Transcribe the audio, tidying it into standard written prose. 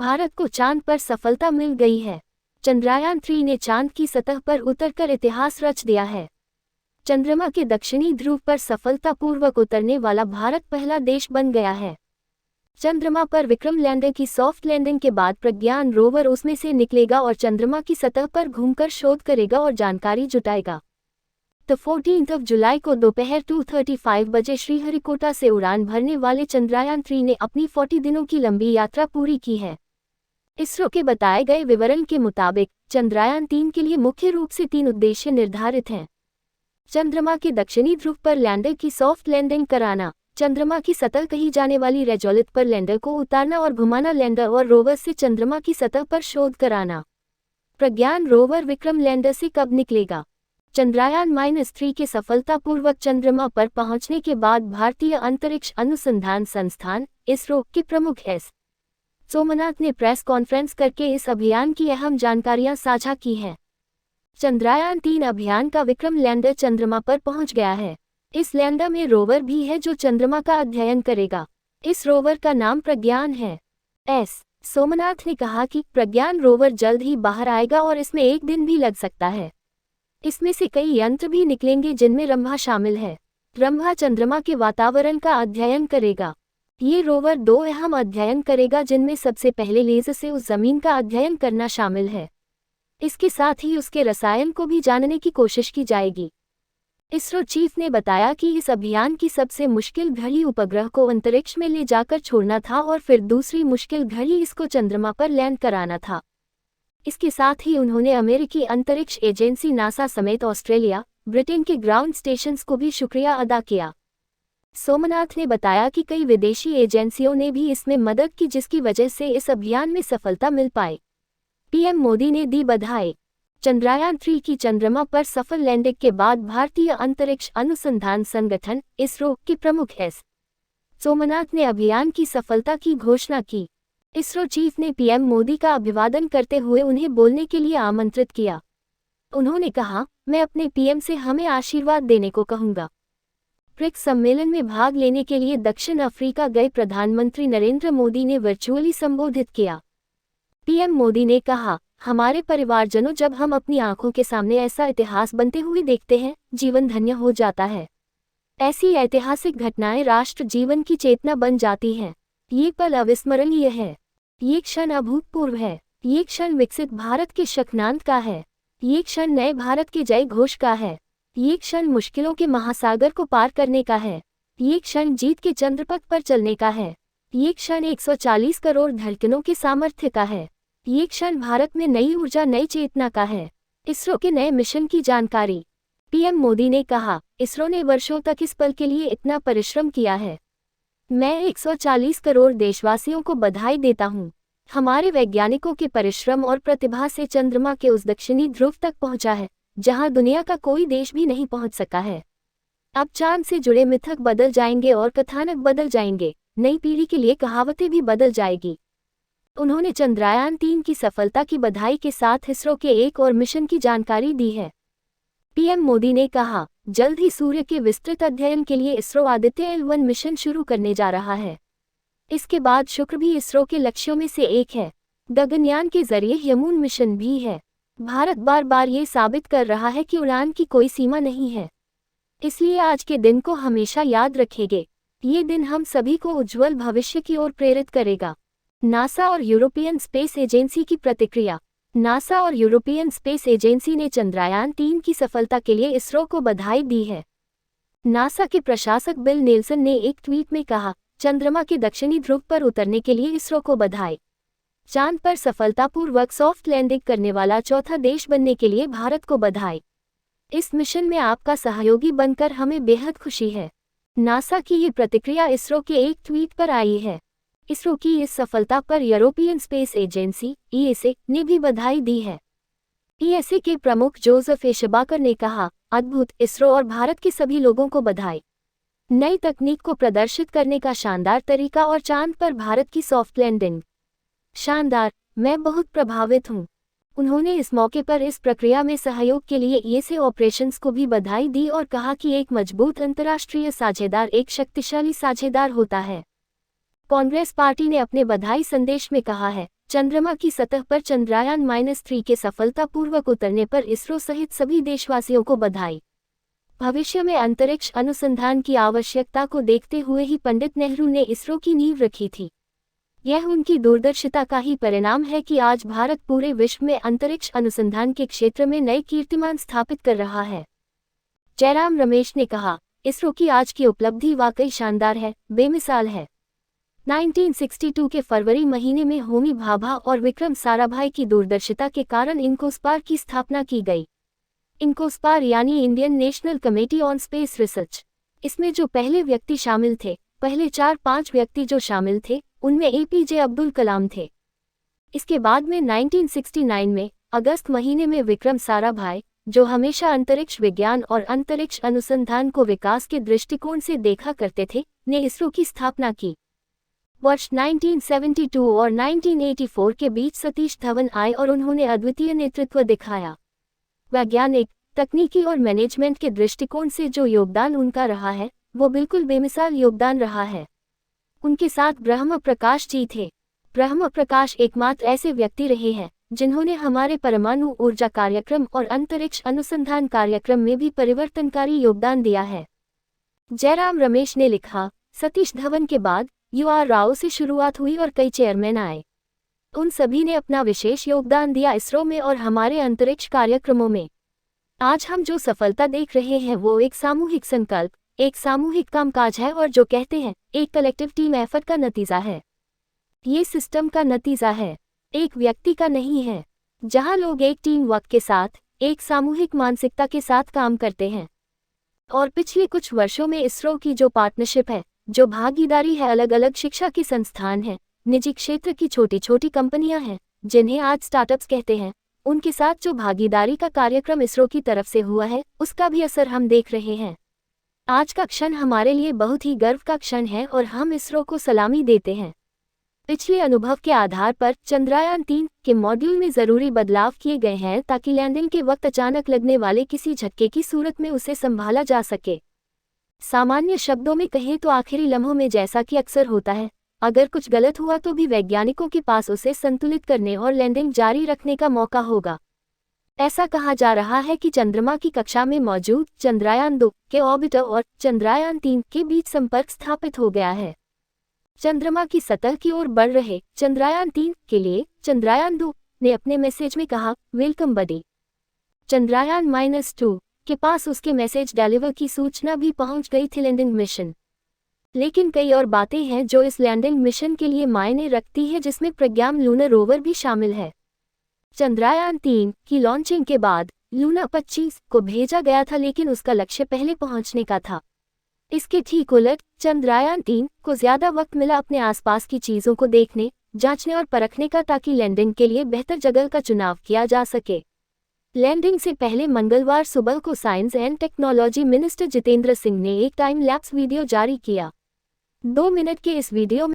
भारत को चांद पर सफलता मिल गई है। चंद्रयान-3 ने चांद की सतह पर उतरकर इतिहास रच दिया है। चंद्रमा के दक्षिणी ध्रुव पर सफलतापूर्वक उतरने वाला भारत पहला देश बन गया है। चंद्रमा पर विक्रम लैंडर की सॉफ्ट लैंडिंग के बाद प्रज्ञान रोवर उसमें से निकलेगा और चंद्रमा की सतह पर घूमकर शोध करेगा और जानकारी जुटाएगा। तो 14 जुलाई को दोपहर 2:35 बजे श्रीहरिकोटा से उड़ान भरने वाले चंद्रयान-3 ने अपनी 40 दिनों की लंबी यात्रा पूरी की है। इसरो के बताए गए विवरण के मुताबिक चंद्रयान-3 के लिए मुख्य रूप से 3 उद्देश्य निर्धारित हैं। चंद्रमा के दक्षिणी ध्रुव पर लैंडर की सॉफ्ट लैंडिंग कराना, चंद्रमा की सतह कही जाने वाली रेजोलिथ पर लैंडर को उतारना और घुमाना, लैंडर और रोवर से चंद्रमा की सतह पर शोध कराना। प्रज्ञान रोवर विक्रम लैंडर से कब निकलेगा? चंद्रयान-3 के सफलतापूर्वक चंद्रमा पर पहुंचने के बाद भारतीय अंतरिक्ष अनुसंधान संस्थान इसरो के प्रमुख एस सोमनाथ ने प्रेस कॉन्फ्रेंस करके इस अभियान की अहम जानकारियां साझा की हैं। चंद्रयान-3 अभियान का विक्रम लैंडर चंद्रमा पर पहुंच गया है। इस लैंडर में रोवर भी है जो चंद्रमा का अध्ययन करेगा। इस रोवर का नाम प्रज्ञान है। एस सोमनाथ ने कहा कि प्रज्ञान रोवर जल्द ही बाहर आएगा और इसमें 1 दिन भी लग सकता है। इसमें से कई यंत्र भी निकलेंगे जिनमें रंभा शामिल है। रंभा चंद्रमा के वातावरण का अध्ययन करेगा। ये रोवर 2 अहम अध्ययन करेगा जिनमें सबसे पहले लेज़र से उस जमीन का अध्ययन करना शामिल है। इसके साथ ही उसके रसायन को भी जानने की कोशिश की जाएगी। इसरो चीफ ने बताया कि इस अभियान की सबसे मुश्किल घड़ी उपग्रह को अंतरिक्ष में ले जाकर छोड़ना था और फिर दूसरी मुश्किल घड़ी इसको चंद्रमा पर लैंड कराना था। इसके साथ ही उन्होंने अमेरिकी अंतरिक्ष एजेंसी नासा समेत ऑस्ट्रेलिया, ब्रिटेन के ग्राउंड स्टेशंस को भी शुक्रिया अदा किया। सोमनाथ ने बताया कि कई विदेशी एजेंसियों ने भी इसमें मदद की जिसकी वजह से इस अभियान में सफलता मिल पाई। पीएम मोदी ने दी बधाई। चंद्रयान-3 की चंद्रमा पर सफल लैंडिंग के बाद भारतीय अंतरिक्ष अनुसंधान संगठन इसरो के प्रमुख एस सोमनाथ ने अभियान की सफलता की घोषणा की। इसरो चीफ ने पीएम मोदी का अभिवादन करते हुए उन्हें बोलने के लिए आमंत्रित किया। उन्होंने कहा, मैं अपने पीएम से हमें आशीर्वाद देने को कहूंगा। ब्रिक्स सम्मेलन में भाग लेने के लिए दक्षिण अफ्रीका गए प्रधानमंत्री नरेंद्र मोदी ने वर्चुअली संबोधित किया। पीएम मोदी ने कहा, हमारे परिवारजनों, जब हम अपनी आंखों के सामने ऐसा इतिहास बनते हुए देखते हैं, जीवन धन्य हो जाता है। ऐसी ऐतिहासिक घटनाएं राष्ट्र जीवन की चेतना बन जाती हैं। ये पल अविस्मरणीय है। ये क्षण अभूतपूर्व है। ये क्षण विकसित भारत के शक्नांत का है। ये क्षण नए भारत के जय घोष का है। ये क्षण मुश्किलों के महासागर को पार करने का है। ये क्षण जीत के चंद्रपथ पर चलने का है। ये क्षण 140 करोड़ धड़कनों के सामर्थ्य का है। ये क्षण भारत में नई ऊर्जा, नई चेतना का है। इसरो के नए मिशन की जानकारी। पीएम मोदी ने कहा, इसरो ने वर्षों तक इस पल के लिए इतना परिश्रम किया है। मैं 140 करोड़ देशवासियों को बधाई देता हूँ। हमारे वैज्ञानिकों के परिश्रम और प्रतिभा से चंद्रमा के उस दक्षिणी ध्रुव तक पहुंचा है जहां दुनिया का कोई देश भी नहीं पहुंच सका है। अब चांद से जुड़े मिथक बदल जाएंगे और कथानक बदल जाएंगे। नई पीढ़ी के लिए कहावतें भी बदल जाएगी। उन्होंने चंद्रयान-3 की सफलता की बधाई के साथ इसरो के एक और मिशन की जानकारी दी है। पीएम मोदी ने कहा, जल्द ही सूर्य के विस्तृत अध्ययन के लिए इसरो आदित्य L1 मिशन शुरू करने जा रहा है। इसके बाद शुक्र भी इसरो के लक्ष्यों में से एक है। गगनयान के जरिए यमून मिशन भी है। भारत बार बार ये साबित कर रहा है कि उड़ान की कोई सीमा नहीं है। इसलिए आज के दिन को हमेशा याद रखेंगे। ये दिन हम सभी को उज्जवल भविष्य की ओर प्रेरित करेगा। नासा और यूरोपियन स्पेस एजेंसी की प्रतिक्रिया। नासा और यूरोपियन स्पेस एजेंसी ने चंद्रयान-3 की सफलता के लिए इसरो को बधाई दी है। नासा के प्रशासक बिल नेल्सन ने एक ट्वीट में कहा, चंद्रमा के दक्षिणी ध्रुव पर उतरने के लिए इसरो को बधाई। चांद पर सफलतापूर्वक सॉफ्ट लैंडिंग करने वाला चौथा देश बनने के लिए भारत को बधाई। इस मिशन में आपका सहयोगी बनकर हमें बेहद खुशी है। नासा की ये प्रतिक्रिया इसरो के एक ट्वीट पर आई है। इसरो की इस सफलता पर यूरोपियन स्पेस एजेंसी (ईएसए) ने भी बधाई दी है। ईएसए के प्रमुख जोसेफ एशबाकर ने कहा, अद्भुत, इसरो और भारत के सभी लोगों को बधाई। नई तकनीक को प्रदर्शित करने का शानदार तरीका और चांद पर भारत की सॉफ्ट लैंडिंग। शानदार, मैं बहुत प्रभावित हूँ। उन्होंने इस मौके पर इस प्रक्रिया में सहयोग के लिए ईएसए ऑपरेशंस को भी बधाई दी और कहा कि एक मजबूत अंतर्राष्ट्रीय साझेदार एक शक्तिशाली साझेदार होता है। कांग्रेस पार्टी ने अपने बधाई संदेश में कहा है, चंद्रमा की सतह पर चंद्रयान-3 के सफलतापूर्वक उतरने पर इसरो सहित सभी देशवासियों को बधाई। भविष्य में अंतरिक्ष अनुसंधान की आवश्यकता को देखते हुए ही पंडित नेहरू ने इसरो की नींव रखी थी। यह उनकी दूरदर्शिता का ही परिणाम है कि आज भारत पूरे विश्व में अंतरिक्ष अनुसंधान के क्षेत्र में नए कीर्तिमान स्थापित कर रहा है। जयराम रमेश ने कहा, इसरो की आज की उपलब्धि वाकई शानदार है, बेमिसाल है। 1962 के फरवरी महीने में होमी भाभा और विक्रम साराभाई की दूरदर्शिता के कारण इनकोस्पार की स्थापना की गई। इनकोस्पार यानी Indian national committee on space research. इसमें जो पहले व्यक्ति शामिल थे, पहले 4-5 व्यक्ति जो शामिल थे, उनमें एपीजे अब्दुल कलाम थे। इसके बाद में 1969 में अगस्त महीने में विक्रम साराभाई, जो हमेशा अंतरिक्ष विज्ञान और अंतरिक्ष अनुसंधान को विकास के दृष्टिकोण से देखा करते थे, ने इसरो की स्थापना की। वर्ष 1972 और 1984 के बीच सतीश धवन आए और उन्होंने अद्वितीय नेतृत्व दिखाया। वैज्ञानिक, तकनीकी और मैनेजमेंट के दृष्टिकोण से जो योगदान उनका रहा है, वो बिल्कुल बेमिसाल योगदान रहा है। उनके साथ ब्रह्म प्रकाश जी थे। ब्रह्म प्रकाश एकमात्र ऐसे व्यक्ति रहे हैं जिन्होंने हमारे परमाणु ऊर्जा कार्यक्रम और अंतरिक्ष अनुसंधान कार्यक्रम में भी परिवर्तनकारी योगदान दिया है। जयराम रमेश ने लिखा, सतीश धवन के बाद UR राव से शुरुआत हुई और कई चेयरमैन आए। उन सभी ने अपना विशेष योगदान दिया इसरो में और हमारे अंतरिक्ष कार्यक्रमों में। आज हम जो सफलता देख रहे हैं वो एक सामूहिक संकल्प, एक सामूहिक कामकाज है और जो कहते हैं, एक कलेक्टिव टीम एफर्ट का नतीजा है। ये सिस्टम का नतीजा है, एक व्यक्ति का नहीं है। जहां लोग एक टीम वर्क के साथ, एक सामूहिक मानसिकता के साथ काम करते हैं। और पिछले कुछ वर्षों में इसरो की जो पार्टनरशिप है, जो भागीदारी है, अलग अलग शिक्षा के संस्थान हैं, निजी क्षेत्र की छोटी छोटी कंपनियां हैं, जिन्हें आज स्टार्टअप्स कहते हैं, उनके साथ जो भागीदारी का कार्यक्रम इसरो की तरफ से हुआ है, उसका भी असर हम देख रहे हैं। आज का क्षण हमारे लिए बहुत ही गर्व का क्षण है और हम इसरो को सलामी देते हैं। पिछले अनुभव के आधार पर चंद्रयान-3 के मॉड्यूल में जरूरी बदलाव किए गए हैं ताकि लैंडिंग के वक्त अचानक लगने वाले किसी झटके की सूरत में उसे संभाला जा सके। सामान्य शब्दों में कहें तो आखिरी लम्हों में जैसा कि अक्सर होता है, अगर कुछ गलत हुआ तो भी वैज्ञानिकों के पास उसे संतुलित करने और लैंडिंग जारी रखने का मौका होगा। ऐसा कहा जा रहा है कि चंद्रमा की कक्षा में मौजूद चंद्रयान-2 के ऑर्बिटर और चंद्रयान-3 के बीच संपर्क स्थापित हो गया है। चंद्रमा की सतह की ओर बढ़ रहे चंद्रयान-3 के लिए चंद्रयान-2 ने अपने मैसेज में कहा, वेलकम बडी। चंद्रयान-2 के पास उसके मैसेज डिलीवर की सूचना भी पहुंच गई थी लैंडिंग मिशन। लेकिन कई और बातें हैं जो इस लैंडिंग मिशन के लिए मायने रखती है, जिसमें प्रज्ञान लूनर रोवर भी शामिल है। चंद्रयान-3 की लॉन्चिंग के बाद लूना 25 को भेजा गया था, लेकिन उसका लक्ष्य पहले पहुंचने का था। इसके ठीक उलट चंद्रयान-3 को ज्यादा वक्त मिला अपने आसपास की चीजों को देखने, जांचने और परखने का, ताकि लैंडिंग के लिए बेहतर जगह का चुनाव किया जा सके। लैंडिंग से पहले मंगलवार सुबह को science and technology minister Jitendra Singh ने एक टाइम लैप्स वीडियो जारी किया। 2 मिनट के इस वीडियो में